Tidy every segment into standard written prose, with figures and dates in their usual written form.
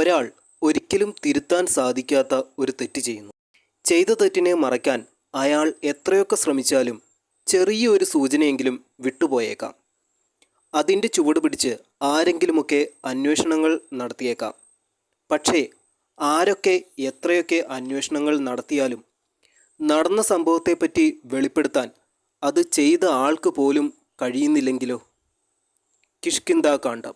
ഒരാൾ ഒരിക്കലും തിരുത്താൻ സാധിക്കാത്ത ഒരു തെറ്റ് ചെയ്യുന്നു. ചെയ്ത തെറ്റിനെ മറയ്ക്കാൻ അയാൾ എത്രയൊക്കെ ശ്രമിച്ചാലും ചെറിയൊരു സൂചനയെങ്കിലും വിട്ടുപോയേക്കാം. അതിൻ്റെ ചുവട് പിടിച്ച് ആരെങ്കിലുമൊക്കെ അന്വേഷണങ്ങൾ നടത്തിയേക്കാം. പക്ഷേ ആരൊക്കെ എത്രയൊക്കെ അന്വേഷണങ്ങൾ നടത്തിയാലും നടന്ന സംഭവത്തെപ്പറ്റി വെളിപ്പെടുത്താൻ അത് ചെയ്ത ആൾക്ക് പോലും കഴിയുന്നില്ലെങ്കിലോ? കിഷ്കിന്ധാകാന്ഡം.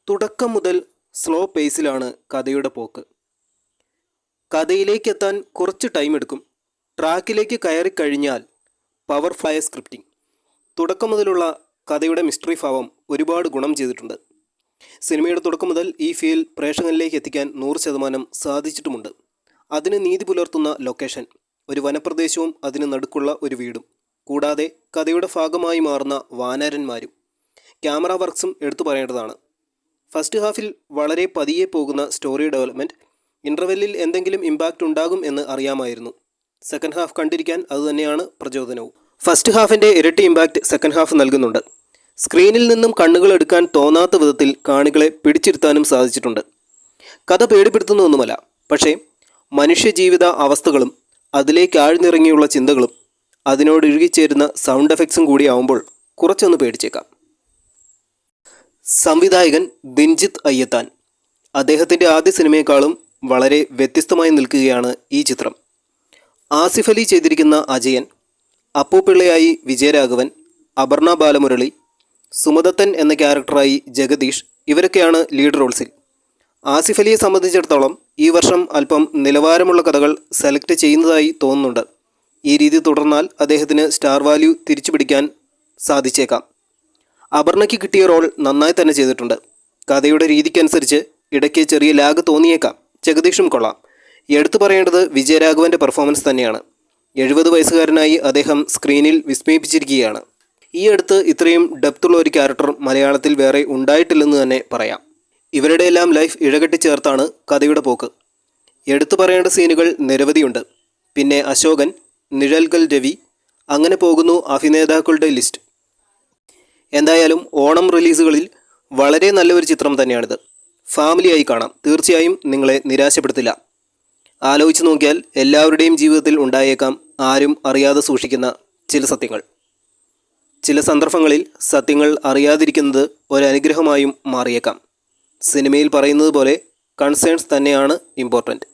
തുടക്കം മുതൽ സ്ലോ പേസിലാണ് കഥയുടെ പോക്ക്. കഥയിലേക്കെത്താൻ കുറച്ച് ടൈം എടുക്കും. ട്രാക്കിലേക്ക് കയറിക്കഴിഞ്ഞാൽ പവർ ഫ്ലൈ സ്ക്രിപ്റ്റിംഗ്. തുടക്കം മുതലുള്ള കഥയുടെ മിസ്റ്ററി ഭാവം ഒരുപാട് ഗുണം ചെയ്തിട്ടുണ്ട്. സിനിമയുടെ തുടക്കം മുതൽ ഈ ഫീൽ പ്രേക്ഷകരിലേക്ക് എത്തിക്കാൻ 100% സാധിച്ചിട്ടുമുണ്ട്. അതിന് നീതി പുലർത്തുന്ന ലൊക്കേഷൻ, ഒരു വനപ്രദേശവും അതിന് നടുക്കുള്ള ഒരു വീടും, കൂടാതെ കഥയുടെ ഭാഗമായി മാറുന്ന വാനരന്മാരും, ക്യാമറ വർക്ക്സും എടുത്തു പറയേണ്ടതാണ്. ഫസ്റ്റ് ഹാഫിൽ വളരെ പതിയെ പോകുന്ന സ്റ്റോറി ഡെവലപ്മെൻറ്റ്, ഇൻ്റർവെല്ലിൽ എന്തെങ്കിലും ഇമ്പാക്റ്റ് ഉണ്ടാകും എന്ന് അറിയാമായിരുന്നു. സെക്കൻഡ് ഹാഫ് കണ്ടിരിക്കാൻ അതുതന്നെയാണ് പ്രചോദനവും. ഫസ്റ്റ് ഹാഫിൻ്റെ ഇരട്ടി ഇമ്പാക്റ്റ് സെക്കൻഡ് ഹാഫ് നൽകുന്നുണ്ട്. സ്ക്രീനിൽ നിന്നും കണ്ണുകൾ എടുക്കാൻ തോന്നാത്ത വിധത്തിൽ കാണികളെ പിടിച്ചിരുത്താനും സാധിച്ചിട്ടുണ്ട്. കഥ പേടിപ്പെടുത്തുന്നൊന്നുമല്ല, പക്ഷേ മനുഷ്യജീവിത അവസ്ഥകളും അതിലേക്ക് ആഴ്ന്നിറങ്ങിയുള്ള ചിന്തകളും അതിനോട് ഇഴുകിച്ചേരുന്ന സൗണ്ട് എഫക്ട്സും കൂടി ആവുമ്പോൾ കുറച്ചൊന്ന് പേടിച്ചേക്കാം. സംവിധായകൻ ദിൻജിത്ത് അയ്യത്താൻ. അദ്ദേഹത്തിൻ്റെ ആദ്യ സിനിമയെക്കാളും വളരെ വ്യത്യസ്തമായി നിൽക്കുകയാണ് ഈ ചിത്രം. ആസിഫ് അലി ചെയ്തിരിക്കുന്ന അജയൻ, അപ്പുപിള്ളയായി വിജയരാഘവൻ, അപർണ ബാലമുരളി, സുമദത്തൻ എന്ന ക്യാരക്ടറായി ജഗദീഷ്, ഇവരൊക്കെയാണ് ലീഡ് റോൾസിൽ. ആസിഫ് അലിയെ സംബന്ധിച്ചിടത്തോളം ഈ വർഷം അല്പം നിലവാരമുള്ള കഥകൾ സെലക്ട് ചെയ്യുന്നതായി തോന്നുന്നുണ്ട്. ഈ രീതി തുടർന്നാൽ അദ്ദേഹത്തിന് സ്റ്റാർ വാല്യൂ തിരിച്ചു പിടിക്കാൻ സാധിച്ചേക്കാം. അപർണയ്ക്ക് കിട്ടിയ റോൾ നന്നായി തന്നെ ചെയ്തിട്ടുണ്ട്. കഥയുടെ രീതിക്കനുസരിച്ച് ഇടയ്ക്ക് ചെറിയ ലാഗ് തോന്നിയേക്കാം. ജഗദീഷും കൊള്ളാം. എടുത്തു പറയേണ്ടത് വിജയരാഘവൻ്റെ പെർഫോമൻസ് തന്നെയാണ്. 70 വയസ്സുകാരനായി അദ്ദേഹം സ്ക്രീനിൽ വിസ്മയിപ്പിച്ചിരിക്കുകയാണ്. ഈ അടുത്ത് ഇത്രയും ഡെപ്തുള്ള ഒരു ക്യാരക്ടർ മലയാളത്തിൽ വേറെ ഉണ്ടായിട്ടില്ലെന്ന് തന്നെ പറയാം. ഇവരുടെ എല്ലാം ലൈഫ് ഇഴകെട്ടി ചേർത്താണ് കഥയുടെ പോക്ക്. എടുത്തു പറയേണ്ട സീനുകൾ നിരവധിയുണ്ട്. പിന്നെ അശോകൻ, നിഴൽകൽ രവി, അങ്ങനെ പോകുന്നു അഭിനേതാക്കളുടെ ലിസ്റ്റ്. എന്തായാലും ഓണം റിലീസുകളിൽ വളരെ നല്ലൊരു ചിത്രം തന്നെയാണിത്. ഫാമിലിയായി കാണാം. തീർച്ചയായും നിങ്ങളെ നിരാശപ്പെടുത്തില്ല. ആലോചിച്ച് നോക്കിയാൽ എല്ലാവരുടെയും ജീവിതത്തിൽ ഉണ്ടായേക്കാം ആരും അറിയാതെ സൂക്ഷിക്കുന്ന ചില സത്യങ്ങൾ. ചില സന്ദർഭങ്ങളിൽ സത്യങ്ങൾ അറിയാതിരിക്കുന്നത് ഒരനുഗ്രഹമായും മാറിയേക്കാം. സിനിമയിൽ പറയുന്നത് പോലെ കൺസേൺസ് തന്നെയാണ് ഇമ്പോർട്ടൻറ്റ്.